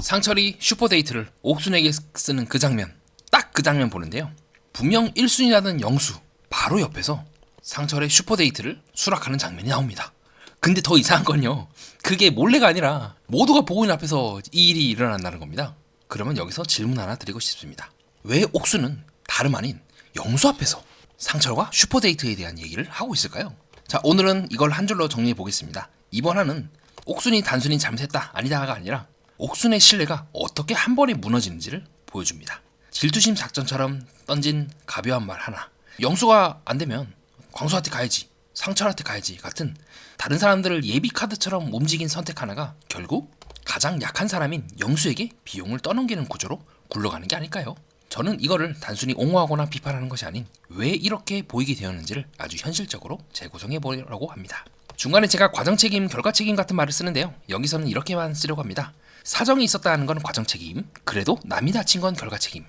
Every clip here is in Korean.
상철이 슈퍼데이트를 옥순에게 쓰는 그 장면, 딱 그 장면 보는데요. 분명 1순위라던 영수 바로 옆에서 상철의 슈퍼데이트를 수락하는 장면이 나옵니다. 근데 더 이상한 건요, 그게 몰래가 아니라 모두가 보고 있는 앞에서 이 일이 일어난다는 겁니다. 그러면 여기서 질문 하나 드리고 싶습니다. 왜 옥수는 다름 아닌 영수 앞에서 상철과 슈퍼데이트에 대한 얘기를 하고 있을까요? 자, 오늘은 이걸 한 줄로 정리해 보겠습니다. 이번 화는 옥순이 단순히 잘못했다 아니다가 아니라 옥순의 신뢰가 어떻게 한 번에 무너지는지를 보여줍니다. 질투심 작전처럼 던진 가벼운 말 하나, 영수가 안 되면 광수한테 가야지, 상철한테 가야지 같은 다른 사람들을 예비 카드처럼 움직인 선택 하나가 결국 가장 약한 사람인 영수에게 비용을 떠넘기는 구조로 굴러가는 게 아닐까요? 저는 이거를 단순히 옹호하거나 비판하는 것이 아닌 왜 이렇게 보이게 되었는지를 아주 현실적으로 재구성해 보려고 합니다. 중간에 제가 과정 책임, 결과 책임 같은 말을 쓰는데요. 여기서는 이렇게만 쓰려고 합니다. 사정이 있었다는 건 과정 책임, 그래도 남이 다친 건 결과 책임.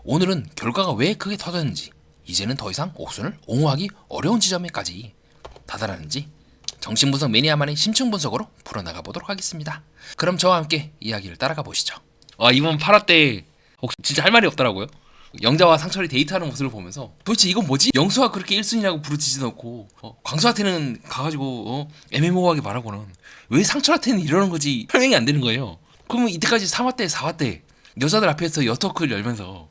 오늘은 결과가 왜 크게 터졌는지, 이제는 더 이상 옥순을 옹호하기 어려운 지점에까지 다다랐는지 정신분석 매니아만의 심층분석으로 풀어나가 보도록 하겠습니다. 그럼 저와 함께 이야기를 따라가 보시죠. 이번 8화 때 진짜 할 말이 없더라고요. 영자와 상철이 데이트하는 모습을 보면서 도대체 이건 뭐지? 영수가 그렇게 1순위라고 부르지도 않고 광수한테는 가가지고 애매모호하게 말하고는 왜 상철한테는 이러는 거지 설명이 안 되는 거예요. 그러면 이때까지 3화 때 4화 때 여자들 앞에서 여터크를 열면서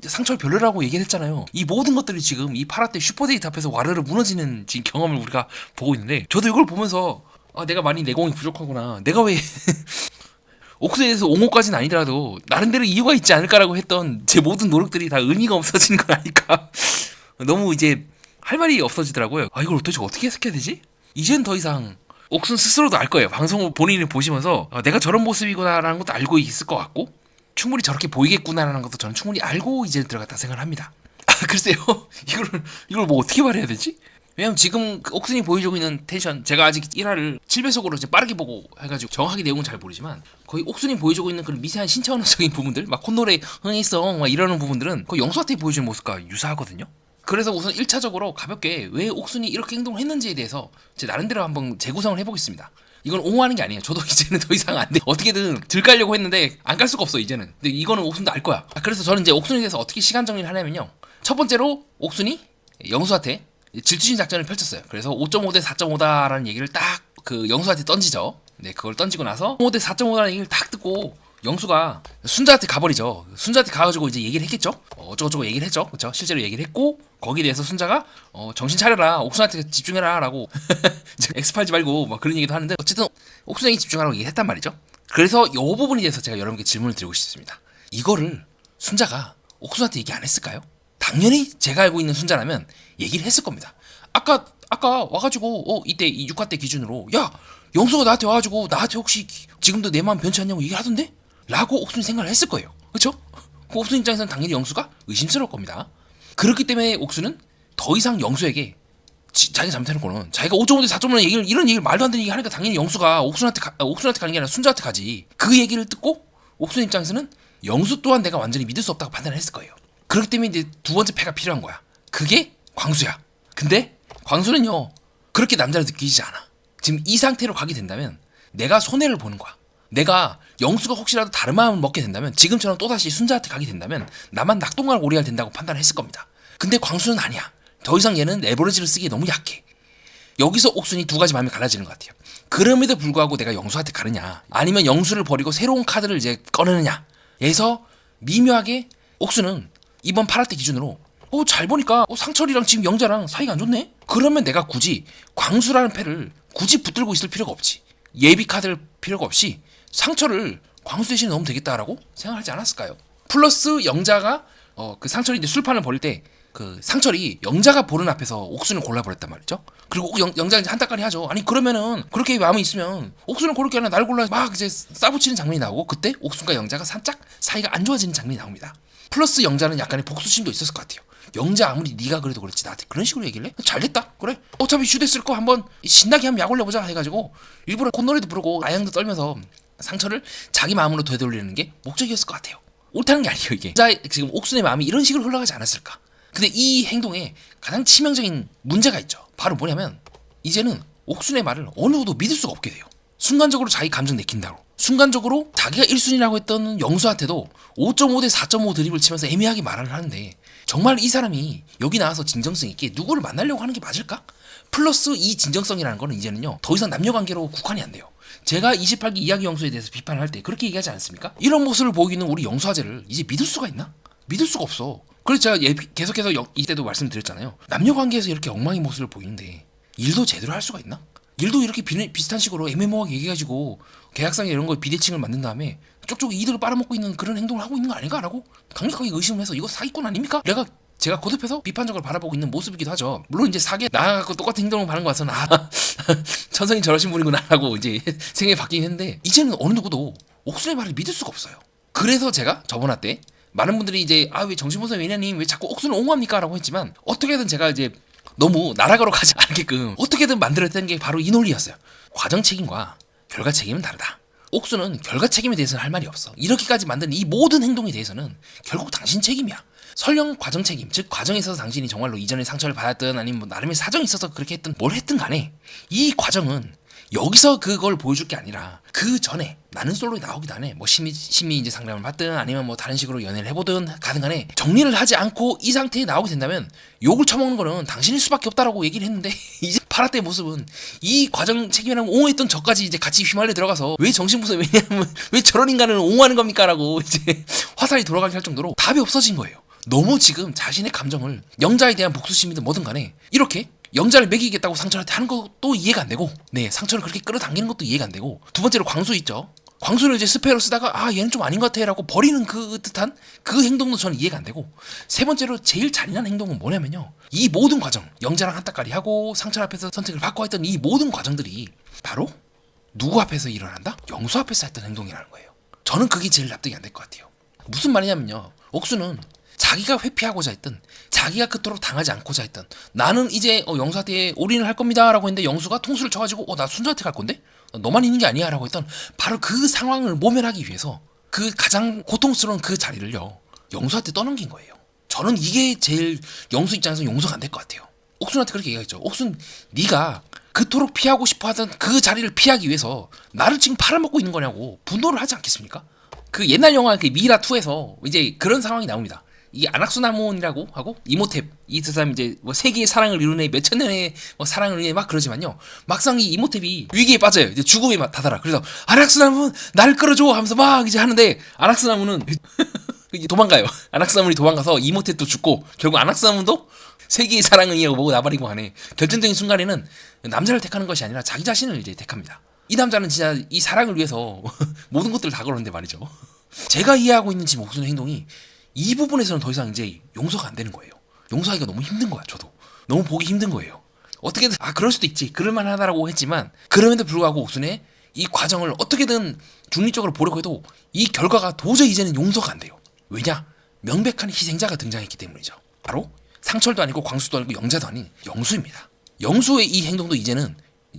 상철 별로라고 얘기를 했잖아요. 이 모든 것들이 지금 이 8화 때 슈퍼데이트 앞에서 와르르 무너지는 지금 경험을 우리가 보고 있는데, 저도 이걸 보면서 내가 많이 내공이 부족하구나, 내가 왜 옥수에 대해서 옹호까지는 아니더라도 나름대로 이유가 있지 않을까라고 했던 제 모든 노력들이 다 의미가 없어지는 건 아닐까. 너무 이제 할 말이 없어지더라고요. 이걸 도대체 어떻게 해석해야 되지? 이젠 더 이상 옥순 스스로도 알 거예요. 방송을 본인이 보시면서 내가 저런 모습이구나라는 것도 알고 있을 것 같고, 충분히 저렇게 보이겠구나라는 것도 저는 충분히 알고 이제 들어갔다 생각을 합니다. 글쎄요. 이걸 뭐 어떻게 말해야 되지? 왜냐면 지금 옥순이 보여주고 있는 텐션, 제가 아직 1화를 7배속으로 이제 빠르게 보고 해가지고 정확하게 내용은 잘 모르지만, 거의 옥순이 보여주고 있는 그런 미세한 신체 언어적인 부분들, 막 콧노래 흥했어 막 이러는 부분들은 거의 영수한테 보여주는 모습과 유사하거든요. 그래서 우선 1차적으로 가볍게 왜 옥순이 이렇게 행동을 했는지에 대해서 제 나름대로 한번 재구성을 해보겠습니다. 이건 옹호하는 게 아니에요. 저도 이제는 더 이상 안 돼. 어떻게든 들깔려고 했는데 안 깔 수가 없어 이제는. 근데 이거는 옥순도 알 거야. 그래서 저는 이제 옥순에 대해서 어떻게 시간 정리를 하냐면요. 첫 번째로 옥순이 영수한테 질투심 작전을 펼쳤어요. 그래서 5.5대 4.5다라는 얘기를 딱 그 영수한테 던지죠. 네, 그걸 던지고 나서 5대 4.5다라는 얘기를 딱 듣고 영수가 순자한테 가버리죠. 순자한테 가가지고 이제 얘기를 했겠죠. 어쩌고저쩌고 얘기를 했죠. 그렇죠? 실제로 얘기를 했고, 거기에 대해서 순자가 정신 차려라, 옥순한테 집중해라 라고 엑스 팔지 말고 막 그런 얘기도 하는데, 어쨌든 옥순에게 집중하라고 얘기했단 말이죠. 그래서 이 부분에 대해서 제가 여러분께 질문을 드리고 싶습니다. 이거를 순자가 옥순한테 얘기 안 했을까요? 당연히 제가 알고 있는 순자라면 얘기를 했을 겁니다. 아까 와가지고 이때 이 6화 때 기준으로 야, 영수가 나한테 와가지고 나한테 혹시 지금도 내 마음 변치 않냐고 얘기를 하던데? 라고 옥순이 생각을 했을 거예요. 그쵸? 그 옥순 입장에서는 당연히 영수가 의심스러울 겁니다. 그렇기 때문에 옥순은 더 이상 영수에게 자기가 잘못해놓고는 자기가 5.5대 4.5 얘기를, 이런 얘기를 말도 안 되는 얘기 하니까 당연히 영수가 옥순한테 가는 게 아니라 순자한테 가지. 그 얘기를 듣고 옥순 입장에서는 영수 또한 내가 완전히 믿을 수 없다고 판단을 했을 거예요. 그렇기 때문에 이제 두 번째 패가 필요한 거야. 그게 광수야. 근데 광수는요, 그렇게 남자를 느끼지 않아. 지금 이 상태로 가게 된다면 내가 손해를 보는 거야. 내가 영수가 혹시라도 다른 마음을 먹게 된다면, 지금처럼 또다시 순자한테 가게 된다면 나만 낙동강 오리알 된다고 판단을 했을 겁니다. 근데 광수는 아니야. 더 이상 얘는 레버리지를 쓰기에 너무 약해. 여기서 옥순이 두 가지 마음이 갈라지는 것 같아요. 그럼에도 불구하고 내가 영수한테 가느냐, 아니면 영수를 버리고 새로운 카드를 이제 꺼내느냐 에서 미묘하게 옥순은 이번 8화 때 기준으로 잘 보니까 상철이랑 지금 영자랑 사이가 안 좋네? 그러면 내가 굳이 광수라는 패를 굳이 붙들고 있을 필요가 없지. 예비 카드를 필요가 없이 상철을 광수 대신에 넣으면 되겠다라고 생각하지 않았을까요? 플러스 영자가 그 상철이 이제 술판을 벌일 때 그 상철이 영자가 보는 앞에서 옥순을 골라버렸단 말이죠. 그리고 영자가 이제 한따까리 하죠. 아니 그러면은 그렇게 마음이 있으면 옥순을 고를 게 아니라 날 골라 막 이제 싸붙이는 장면이 나오고, 그때 옥순과 영자가 살짝 사이가 안 좋아지는 장면이 나옵니다. 플러스 영자는 약간의 복수심도 있었을 것 같아요. 영자 아무리 네가 그래도 그렇지 나한테 그런 식으로 얘기를 해? 잘됐다. 그래 어차피 슈됐을 거 한번 신나게 한번 약 올려보자 해가지고 일부러 콧노래도 부르고 아양도 떨면서 상처를 자기 마음으로 되돌리는 게 목적이었을 것 같아요. 옳다는 게 아니에요 이게. 지금 옥순의 마음이 이런 식으로 흘러가지 않았을까. 근데 이 행동에 가장 치명적인 문제가 있죠. 바로 뭐냐면 이제는 옥순의 말을 어느 누구도 믿을 수가 없게 돼요. 순간적으로 자기 감정 내킨다고. 순간적으로 자기가 1순위라고 했던 영수한테도 5.5 대 4.5 드립을 치면서 애매하게 말을 하는데 정말 이 사람이 여기 나와서 진정성 있게 누구를 만나려고 하는 게 맞을까? 플러스 이 진정성이라는 거는 이제는요 더 이상 남녀관계로 국한이 안 돼요. 제가 28기 이야기 영수에 대해서 비판을 할 때 그렇게 얘기하지 않습니까? 이런 모습을 보이고 있는 우리 영수아재를 이제 믿을 수가 있나? 믿을 수가 없어. 그래서 제가 계속해서 이때도 말씀드렸잖아요. 남녀관계에서 이렇게 엉망인 모습을 보이는데 일도 제대로 할 수가 있나? 일도 이렇게 비슷한 식으로 애매모호하게 얘기해가지고 계약상에 이런 거 비대칭을 만든 다음에 쪽쪽 이득을 빨아먹고 있는 그런 행동을 하고 있는 거 아닌가라고 강력하게 의심을 해서 이거 사기꾼 아닙니까? 제가 거듭해서 비판적으로 바라보고 있는 모습이기도 하죠. 물론 이제 사기에 나하고 똑같은 행동을 하는 거 같아서는 천성이 저러신 분이구나 라고 이제 생각이 바뀌긴 했는데 이제는 어느 누구도 옥순의 말을 믿을 수가 없어요. 그래서 제가 저번 화 때 많은 분들이 이제 왜 정신보사 왜냐님 왜 자꾸 옥순을 옹호합니까? 라고 했지만 어떻게든 제가 이제 너무 나락으로 가지 않게끔 어떻게든 만들었던 게 바로 이 논리였어요. 과정 책임과 결과 책임은 다르다. 옥수는 결과 책임에 대해서는 할 말이 없어. 이렇게까지 만든 이 모든 행동에 대해서는 결국 당신 책임이야. 설령 과정 책임, 즉 과정에 있어서 당신이 정말로 이전에 상처를 받았든 아니면 뭐 나름의 사정이 있어서 그렇게 했든 뭘 했든 간에 이 과정은 여기서 그걸 보여줄 게 아니라 그 전에 나는 솔로에 나오기 전에 뭐 심리 이제 상담을 받든 아니면 뭐 다른 식으로 연애를 해보든 가든 간에 정리를 하지 않고 이 상태에 나오게 된다면 욕을 처먹는 거는 당신일 수밖에 없다라고 얘기를 했는데 이제 파라떼의 모습은 이 과정 책임이랑 옹호했던 저까지 이제 같이 휘말려 들어가서 왜 정신부서 왜냐면 왜 저런 인간을 옹호하는 겁니까? 라고 이제 화살이 돌아가게 할 정도로 답이 없어진 거예요. 너무 지금 자신의 감정을 영자에 대한 복수심이든 뭐든 간에 이렇게 영자를 먹이겠다고 상철한테 하는 것도 이해가 안 되고 상철을 그렇게 끌어당기는 것도 이해가 안 되고 두 번째로 광수 있죠. 광수를 이제 스페어로 쓰다가 얘는 좀 아닌 것 같아 라고 버리는 그 듯한 그 행동도 저는 이해가 안 되고 세 번째로 제일 잔인한 행동은 뭐냐면요. 이 모든 과정 영자랑 한따까리 하고 상철 앞에서 선택을 받고 했던 이 모든 과정들이 바로 누구 앞에서 일어난다? 영수 앞에서 했던 행동이라는 거예요. 저는 그게 제일 납득이 안 될 것 같아요. 무슨 말이냐면요. 옥수는 자기가 회피하고자 했든 자기가 그토록 당하지 않고자 했든 나는 이제 영수한테 올인을 할 겁니다 라고 했는데 영수가 통수를 쳐가지고 나 순자한테 갈 건데 너만 있는 게 아니야 라고 했던 바로 그 상황을 모면하기 위해서 그 가장 고통스러운 그 자리를요 영수한테 떠넘긴 거예요. 저는 이게 제일 영수 입장에서 용서가 안 될 것 같아요. 옥순한테 그렇게 얘기했죠. 옥순 네가 그토록 피하고 싶어 하던 그 자리를 피하기 위해서 나를 지금 팔아먹고 있는 거냐고 분노를 하지 않겠습니까? 그 옛날 영화 그 미라2에서 이제 그런 상황이 나옵니다. 이 안악수나몬이라고 하고 이모탭 이 두 사람 이제 뭐 세계의 사랑을 이루네 몇천 년의 뭐 사랑을 위해 막 그러지만요 막상 이 이모탭이 위기에 빠져요. 이제 죽음에 다다라. 그래서 안악수나몬 나를 끌어줘 하면서 막 이제 하는데 안악수나몬은 도망가요. 안악수나몬이 도망가서 이모탭도 죽고 결국 안악수나몬도 세계의 사랑을 위해 보고 나발이고 하네. 결정적인 순간에는 남자를 택하는 것이 아니라 자기 자신을 이제 택합니다. 이 남자는 진짜 이 사랑을 위해서 모든 것들을 다 걸었는데 말이죠. 제가 이해하고 있는 지금 옥순의 행동이 이 부분에서는 더 이상 이제 용서가 안 되는 거예요. 용서하기가 너무 힘든 거야. 저도 너무 보기 힘든 거예요. 어떻게든 그럴 수도 있지 그럴만하다라고 했지만 그럼에도 불구하고 옥순의 이 과정을 어떻게든 중립적으로 보려고 해도 이 결과가 도저히 이제는 용서가 안 돼요. 왜냐? 명백한 희생자가 등장했기 때문이죠. 바로 상철도 아니고 광수도 아니고 영자도 아닌 영수입니다. 영수의 이 행동도 이제는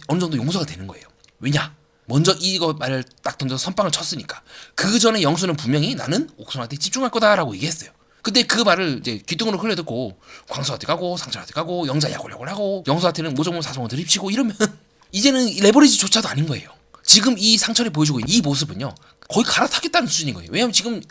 어느 정도 용서가 되는 거예요. 왜냐? 먼저 이거 말을 딱 던져서 선빵을 쳤으니까. 그 전에 영수는 분명히 나는 옥순한테 집중할 거다라고 얘기했어요. 근데 그 말을 이제 귀뚱으로 흘려듣고 광수한테 가고 상철한테 가고 영자 야골야골 하고 영수한테는 모정문 사정을 들이치고 이러면 이제는 레버리지조차도 아닌 거예요. 지금 이 상철이 보여주고 있는 이 모습은요 거의 갈아타겠다는 수준인 거예요. 왜냐면 지금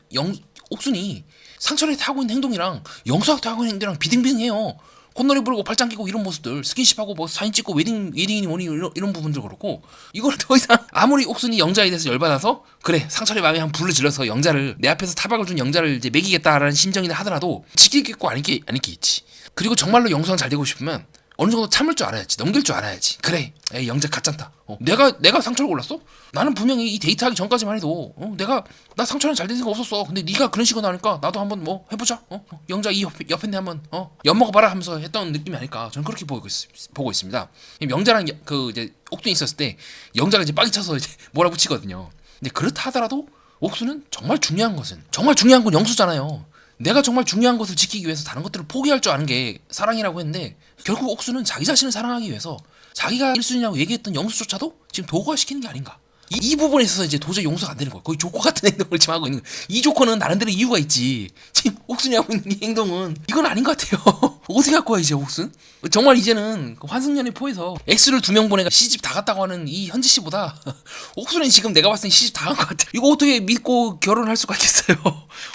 옥순이 상철한테 하고 있는 행동이랑 영수한테 하고 있는 행동이랑 비등비등해요. 콧노래 부르고 팔짱 끼고 이런 모습들 스킨십하고 뭐 사진 찍고 웨딩이니 뭐니 이런 부분들 그렇고 이걸 더 이상 아무리 옥순이 영자에 대해서 열받아서 그래 상철의 마음에 한 불을 질러서 영자를 내 앞에서 타박을 준 영자를 이제 먹이겠다라는 심정이라 하더라도 지키겠고 아니겠지. 그리고 정말로 영수랑 잘 되고 싶으면 어느 정도 참을 줄 알아야지. 넘길 줄 알아야지. 그래 에이 영자 가짠다. 내가 상처를 골랐어? 나는 분명히 이 데이트하기 전까지만 해도 나 상처는 잘 된 생각 없었어. 근데 네가 그런 식으로 나오니까 나도 한번 뭐 해보자. 영자 이 옆인데 한번 엿먹어봐라 하면서 했던 느낌이 아닐까. 저는 그렇게 보고 있습니다. 영자랑 그 이제 옥순이 있었을 때 영자가 이제 빡이 쳐서 이제 몰아붙이거든요. 근데 그렇다 하더라도 옥순은 정말 중요한 건 영수잖아요. 내가 정말 중요한 것을 지키기 위해서 다른 것들을 포기할 줄 아는 게 사랑이라고 했는데 결국 옥수는 자기 자신을 사랑하기 위해서 자기가 1순위라고 얘기했던 영수조차도 지금 도구화시키는 게 아닌가. 이 부분에 있어서 이제 도저히 용서가 안 되는 거예요. 거의 조커 같은 행동을 지금 하고 있는 거예요. 이 조커는 나름대로 이유가 있지. 지금 옥순이 하고 있는 이 행동은 이건 아닌 것 같아요. 어떻게 할 거야 이제 옥순? 정말 이제는 환승연애 포에서 X를 2명 보내가 시집 다 갔다고 하는 이 현지 씨보다 옥순이 지금 내가 봤을 때 시집 다 간 것 같아. 이거 어떻게 믿고 결혼할 수가 있겠어요?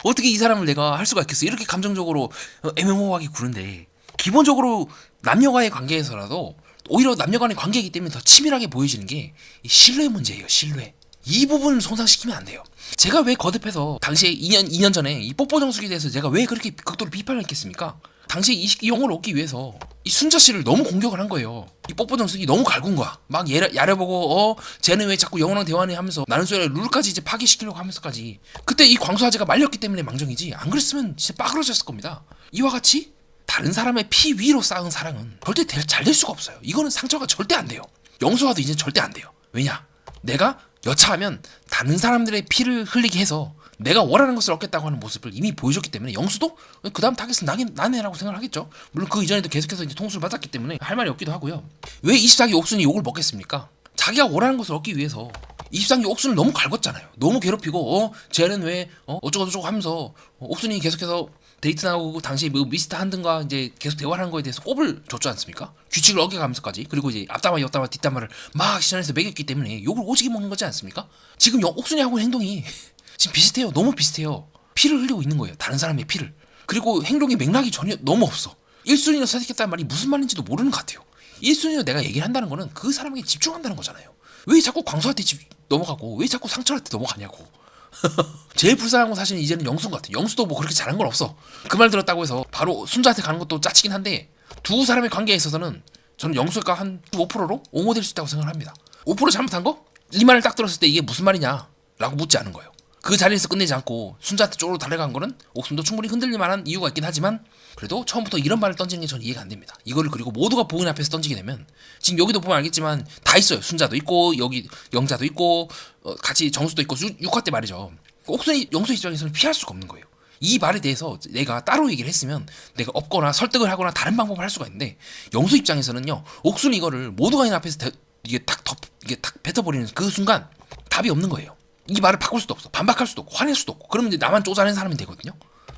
어떻게 이 사람을 내가 할 수가 있겠어? 이렇게 감정적으로 애매모호하게 구는데 기본적으로 남녀와의 관계에서라도 오히려 남녀간의 관계이기 때문에 더 치밀하게 보여지는 게 신뢰 문제예요. 신뢰. 이 부분을 손상시키면 안 돼요. 제가 왜 거듭해서 당시에 2년 전에 이 뽀뽀 정숙에 대해서 제가 왜 그렇게 극도로 비판을 했겠습니까? 당시에 이 영혼을 얻기 위해서 이 순자 씨를 너무 공격을 한 거예요. 이 뽀뽀 정숙이 너무 갈군 거야. 막 야려보고 쟤는 왜 자꾸 영혼랑 대화하니 하면서 나는 소리가 룰까지 이제 파괴시키려고 하면서까지 그때 이 광수 아재가 말렸기 때문에 망정이지 안 그랬으면 진짜 빠그러졌을 겁니다. 이와 같이 다른 사람의 피 위로 쌓은 사랑은 절대 잘 될 수가 없어요. 이거는 상처가 절대 안 돼요. 영수와도 이제 절대 안 돼요. 왜냐? 내가 여차하면 다른 사람들의 피를 흘리게 해서 내가 원하는 것을 얻겠다고 하는 모습을 이미 보여줬기 때문에 영수도 그 다음 타겟은 나네라고 생각을 하겠죠. 물론 그 이전에도 계속해서 이제 통수를 받았기 때문에 할 말이 없기도 하고요. 왜 24기 옥순이 욕을 먹겠습니까? 자기가 원하는 것을 얻기 위해서 23기 옥순을 너무 갈궜잖아요. 너무 괴롭히고 쟤는 왜 어쩌고저쩌고 하면서 옥순이 계속해서 데이트 나오고 당시에 뭐 미스터 한든가 이제 계속 대화를 하는 거에 대해서 꼽을 줬지 않습니까? 규칙을 어겨가면서까지. 그리고 이제 앞담화 옆담화 뒷담화를 막 시전해서 매겼기 때문에 욕을 오지게 먹는 거지 않습니까? 지금 옥순이 하고 있는 행동이 지금 비슷해요. 너무 비슷해요. 피를 흘리고 있는 거예요. 다른 사람의 피를. 그리고 행동의 맥락이 전혀 너무 없어. 1순위로 선택했다는 말이 무슨 말인지도 모르는 것 같아요. 1순위로 내가 얘기를 한다는 거는 그 사람에게 집중한다는 거잖아요. 왜 자꾸 광수한테 넘어가고 왜 자꾸 상철한테 넘어가냐고. 제일 불쌍한 건 사실은 이제는 영수인 것 같아. 영수도 뭐 그렇게 잘한 건 없어. 그 말 들었다고 해서 바로 순자한테 가는 것도 짜치긴 한데 두 사람의 관계에 있어서는 저는 영수가 한 5%로 옹호될 수 있다고 생각을 합니다. 5% 잘못한 거? 이 말을 딱 들었을 때 이게 무슨 말이냐 라고 묻지 않은 거예요. 그 자리에서 끝내지 않고 순자한테 쪽으로 달려간 거는 옥순도 충분히 흔들릴 만한 이유가 있긴 하지만 그래도 처음부터 이런 말을 던지는 게 저는 이해가 안 됩니다. 이거를 그리고 모두가 보이는 앞에서 던지게 되면 지금 여기도 보면 알겠지만 다 있어요. 순자도 있고 여기 영자도 있고 같이 정수도 있고 6화 때 말이죠. 옥순이 영수 입장에서는 피할 수가 없는 거예요. 이 말에 대해서 내가 따로 얘기를 했으면 내가 없거나 설득을 하거나 다른 방법을 할 수가 있는데 영수 입장에서는요. 옥순이 이거를 모두가 있는 앞에서 이게 딱 뱉어버리는 그 순간 답이 없는 거예요. 이 말을 바꿀 수도 없어. 반박할 수도 없고 화낼 수도 없고 그러면 이제 나만 쪼잔한 사람이 되거든요.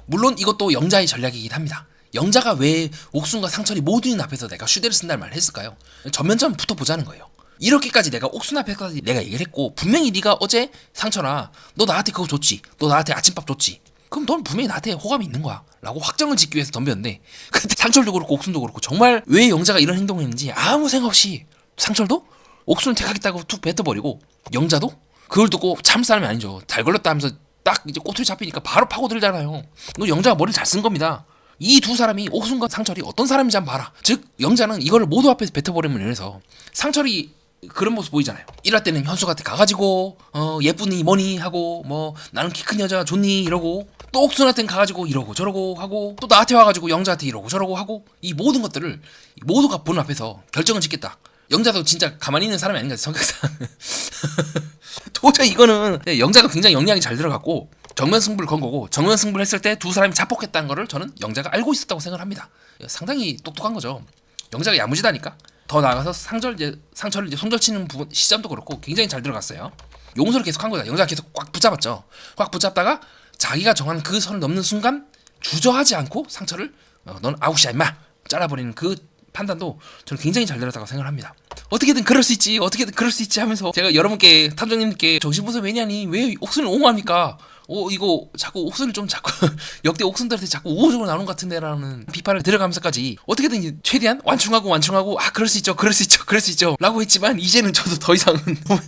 물론 이것도 영자의 전략이긴 합니다. 영자가 왜 옥순과 상철이 모두 있는 앞에서 내가 슈대를 쓴다는 말을 했을까요? 전면전 붙어보자는 거예요. 이렇게까지 내가 옥순 앞에까지 내가 얘기를 했고 분명히 네가 어제 상철아 너 나한테 그거 줬지? 너 나한테 아침밥 줬지? 그럼 넌 분명히 나한테 호감이 있는 거야 라고 확정을 짓기 위해서 덤볐는데 그때 상철도 그렇고 옥순도 그렇고 정말 왜 영자가 이런 행동을 했는지 아무 생각 없이 상철도 옥순을 택하겠다고 툭 뱉어버리고 영자도 그걸 듣고 참 사람이 아니죠. 잘 걸렸다 하면서 딱 이제 꼬투리 잡히니까 바로 파고들잖아요. 너 영자가 머리를 잘 쓴 겁니다. 이 두 사람이 옥순과 상철이 어떤 사람인지 한번 봐라. 즉 영자는 이거를 모두 앞에서 뱉어버리면 이래서 상철이 그런 모습 보이잖아요. 일할 때는 현수한테 가가지고 예쁘니 뭐니 하고 뭐 나는 키 큰 여자 좋니 이러고 또 옥순한테는 가가지고 이러고 저러고 하고 또 나한테 와가지고 영자한테 이러고 저러고 하고 이 모든 것들을 모두가 보는 앞에서 결정을 짓겠다. 영자도 진짜 가만히 있는 사람이 아닌가 성격상. 도저히 이거는 영자가 굉장히 영리하게 잘 들어갔고 정면 승부를 건 거고 정면 승부를 했을 때 두 사람이 자폭했다는 거를 저는 영자가 알고 있었다고 생각을 합니다. 상당히 똑똑한 거죠. 영자가 야무지다니까. 더 나아가서 상처를 이제 손절치는 부분 시점도 그렇고 굉장히 잘 들어갔어요. 용서를 계속 한 거다. 영자가 계속 꽉 붙잡았죠. 꽉 붙잡다가 자기가 정한 그 선을 넘는 순간 주저하지 않고 상처를 넌 아웃이야 임마 잘라버리는 그 판단도 저는 굉장히 잘 들었다고 생각을 합니다. 어떻게든 그럴 수 있지 어떻게든 그럴 수 있지 하면서 제가 여러분께 탐정님께 정신분석 왜냐니 왜 옥순을 옹호합니까? 이거 자꾸 옥순을 좀 자꾸 역대 옥순들한테 자꾸 우호적으로 나오는 것 같은데 라는 비판을 들어가면서까지 어떻게든 최대한 완충하고 그럴 수 있죠 라고 했지만 이제는 저도 더 이상은 너무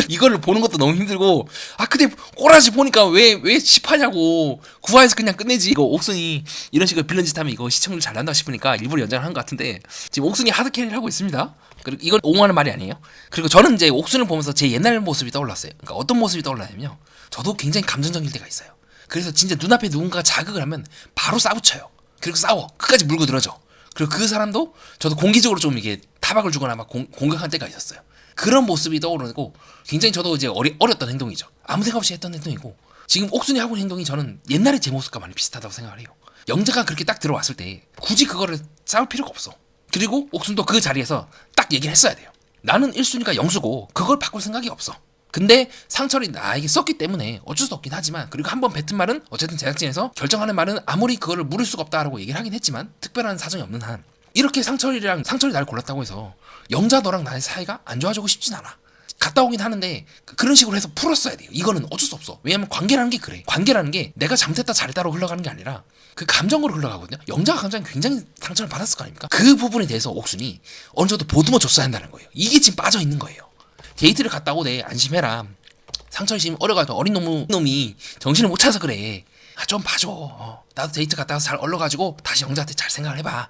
이거를 보는 것도 너무 힘들고 근데 꼬라지 보니까 왜 10화냐고 9화에서 그냥 끝내지. 이거 옥순이 이런 식으로 빌런 짓 하면 이거 시청률 잘 난다 싶으니까 일부러 연장을 한 것 같은데 지금 옥순이 하드캐리를 하고 있습니다. 그리고 이건 옹호하는 말이 아니에요. 그리고 저는 이제 옥순을 보면서 제 옛날 모습이 떠올랐어요. 그러니까 어떤 모습이 떠올랐냐면요. 저도 굉장히 감정적일 때가 있어요. 그래서 진짜 눈앞에 누군가가 자극을 하면 바로 싸붙여요. 그리고 싸워. 끝까지 물고 늘어져. 그리고 그 사람도 저도 공개적으로 좀 이게 타박을 주거나 막 공격한 때가 있었어요. 그런 모습이 떠오르고 굉장히 저도 이제 어렸던 행동이죠. 아무 생각 없이 했던 행동이고 지금 옥순이 하고 있는 행동이 저는 옛날에 제 모습과 많이 비슷하다고 생각을 해요. 영자가 그렇게 딱 들어왔을 때 굳이 그거를 싸울 필요가 없어. 그리고 옥순도 그 자리에서 딱 얘기를 했어야 돼요. 나는 1순위가 영수고 그걸 바꿀 생각이 없어. 근데 상철이 나에게 썼기 때문에 어쩔 수 없긴 하지만, 그리고 한번 뱉은 말은 어쨌든 제작진에서 결정하는 말은 아무리 그거를 물을 수가 없다라고 얘기를 하긴 했지만 특별한 사정이 없는 한 이렇게 상철이 날 골랐다고 해서 영자 너랑 나의 사이가 안 좋아지고 싶진 않아. 갔다 오긴 하는데 그런 식으로 해서 풀었어야 돼요. 이거는 어쩔 수 없어. 왜냐면 관계라는 게 그래. 관계라는 게 내가 잘못했다 잘했다로 흘러가는 게 아니라 그 감정으로 흘러가거든요. 영자가 감정이 굉장히 상처를 받았을 거 아닙니까? 그 부분에 대해서 옥순이 어느 정도 보듬어 줬어야 한다는 거예요. 이게 지금 빠져 있는 거예요. 데이트를 갔다 오고 내 안심해라. 상철이 지금 어려가지고 어린 놈이 정신을 못 차서 그래. 좀 봐줘. 나도 데이트 갔다 와서 잘 얼러가지고 다시 영자한테 잘 생각을 해봐. 야,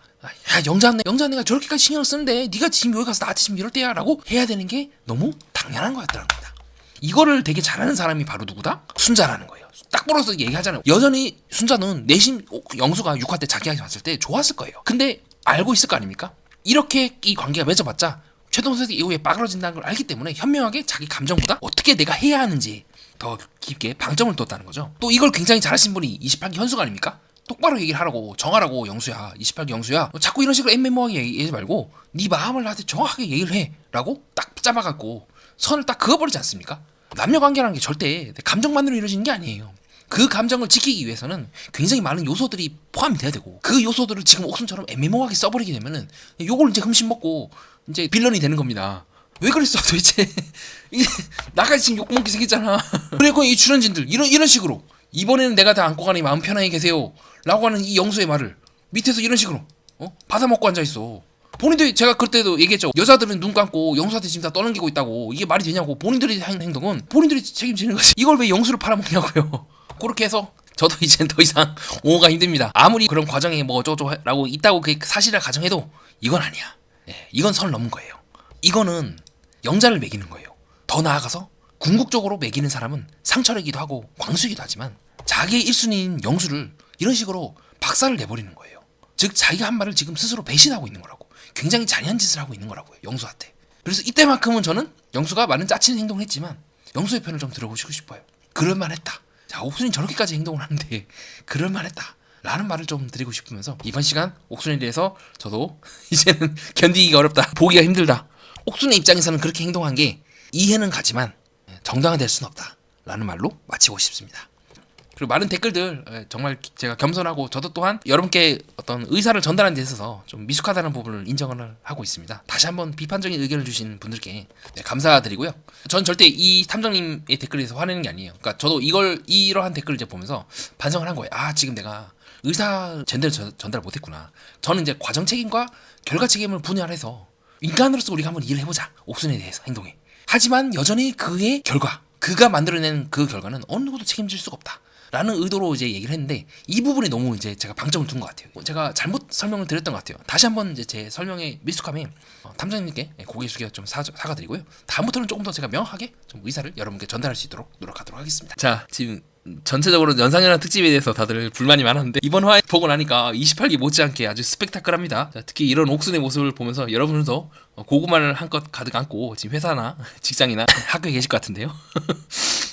영자네가 저렇게까지 신경을 쓰는데 네가 지금 여기 가서 나한테 지금 이럴 때야 라고 해야 되는 게 너무 당연한 거였다는 겁니다. 이거를 되게 잘하는 사람이 바로 누구다? 순자라는 거예요. 딱 불어서 얘기하잖아요. 여전히 순자는 내심 영수가 6화 때 자기한테 봤을 때 좋았을 거예요. 근데 알고 있을 거 아닙니까? 이렇게 이 관계가 맺어봤자 최동석 이후에 빠그러진다는 걸 알기 때문에 현명하게 자기 감정보다 어떻게 내가 해야 하는지 더 깊게 방점을 뒀다는 거죠. 또 이걸 굉장히 잘하신 분이 28기 현수가 아닙니까? 똑바로 얘기를 하라고, 정하라고. 영수야, 28기 영수야, 자꾸 이런 식으로 애매모호하게 얘기하지 말고 네 마음을 나한테 정확하게 얘기를 해 라고 딱 잡아갖고 선을 딱 그어버리지 않습니까? 남녀관계라는 게 절대 감정만으로 이루어지는 게 아니에요. 그 감정을 지키기 위해서는 굉장히 많은 요소들이 포함이 돼야 되고, 그 요소들을 지금 옥순처럼 애매모호하게 써버리게 되면은 요걸 이제 흠씬 먹고 이제 빌런이 되는 겁니다. 왜 그랬어 도대체? 나까지 지금 욕먹기 생겼잖아. 그리고 이 출연진들 이런 식으로 이번에는 내가 다 안고 가니 마음 편하게 계세요 라고 하는 이 영수의 말을 밑에서 이런 식으로 받아먹고 앉아있어. 본인들이, 제가 그때도 얘기했죠. 여자들은 눈 감고 영수한테 지금 다 떠넘기고 있다고. 이게 말이 되냐고. 본인들이 한 행동은 본인들이 책임지는 거지. 이걸 왜 영수를 팔아먹냐고요. 그렇게 해서 저도 이젠 더 이상 옹호가 힘듭니다. 아무리 그런 과정에 뭐 어쩌고저쩌고 있다고 그 사실을 가정해도 이건 아니야. 이건 선 넘은 거예요. 이거는 영자를 매기는 거예요. 더 나아가서 궁극적으로 매기는 사람은 상철이기도 하고 광수이기도 하지만 자기의 1순위인 영수를 이런 식으로 박살을 내버리는 거예요. 즉 자기가 한 말을 지금 스스로 배신하고 있는 거라고. 굉장히 잔인한 짓을 하고 있는 거라고요. 영수한테. 그래서 이때만큼은 저는 영수가 많은 짜치는 행동을 했지만 영수의 편을 좀 들어보시고 싶어요. 그럴만했다. 자, 옥순이 저렇게까지 행동을 하는데 그럴만했다 라는 말을 좀 드리고 싶으면서 이번 시간 옥순에 대해서 저도 이제는 견디기가 어렵다, 보기가 힘들다, 옥순의 입장에서는 그렇게 행동한 게 이해는 가지만 정당화될 수는 없다 라는 말로 마치고 싶습니다. 그리고 많은 댓글들 정말 제가 겸손하고 저도 또한 여러분께 어떤 의사를 전달하는 데 있어서 좀 미숙하다는 부분을 인정을 하고 있습니다. 다시 한번 비판적인 의견을 주신 분들께 감사드리고요. 전 절대 이 탐정님의 댓글에서 화내는 게 아니에요. 그러니까 저도 이러한 댓글을 이제 보면서 반성을 한 거예요. 아, 지금 내가 의사 제대로 전달 못했구나. 저는 이제 과정 책임과 결과 책임을 분열해서 인간으로서 우리가 한번 이해를 해보자. 옥순에 대해서 행동에. 하지만 여전히 그의 결과, 그가 만들어낸 그 결과는 어느 누구도 책임질 수가 없다 라는 의도로 이제 얘기를 했는데, 이 부분이 너무 이제 제가 방점을 둔 것 같아요. 제가 잘못 설명을 드렸던 것 같아요. 다시 한번 이제 제 설명의 미숙함에 탐정님께 고개 숙여 좀 사과드리고요. 다음부터는 조금 더 제가 명확하게 좀 의사를 여러분께 전달할 수 있도록 노력하도록 하겠습니다. 자, 지금 전체적으로 연상연하 특집에 대해서 다들 불만이 많았는데 이번 화 보고 나니까 28기 못지않게 아주 스펙타클합니다. 자, 특히 이런 옥순의 모습을 보면서 여러분들도 고구마를 한껏 가득 안고 지금 회사나 직장이나 학교에 계실 것 같은데요.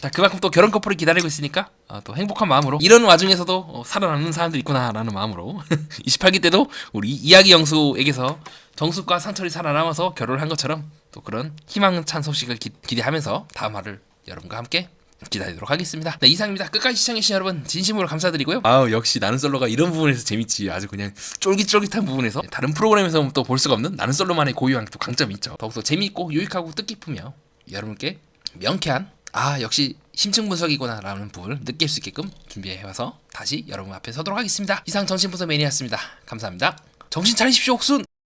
자, 그만큼 또 결혼 커플이 기다리고 있으니까 또 행복한 마음으로, 이런 와중에서도 살아남는 사람들이 있구나라는 마음으로 28기 때도 우리 이야기 영수에게서 정숙과 상철이 살아남아서 결혼을 한 것처럼 또 그런 희망찬 소식을 기대하면서 다음 화를 여러분과 함께 기다리도록 하겠습니다. 네, 이상입니다. 끝까지 시청해주신 여러분 진심으로 감사드리고요. 아우, 역시 나는 솔로가 이런 부분에서 재밌지. 아주 그냥 쫄깃쫄깃한 부분에서 다른 프로그램에서 또 볼 수가 없는 나는 솔로만의 고유한 또 강점이 있죠. 더욱더 재미있고 유익하고 뜻깊으며 여러분께 명쾌한, 아, 역시 심층 분석이구나 라는 부분을 느낄 수 있게끔 준비해와서 다시 여러분 앞에 서도록 하겠습니다. 이상 정신분석 매니아였습니다. 감사합니다. 정신 차리십시오, 옥순!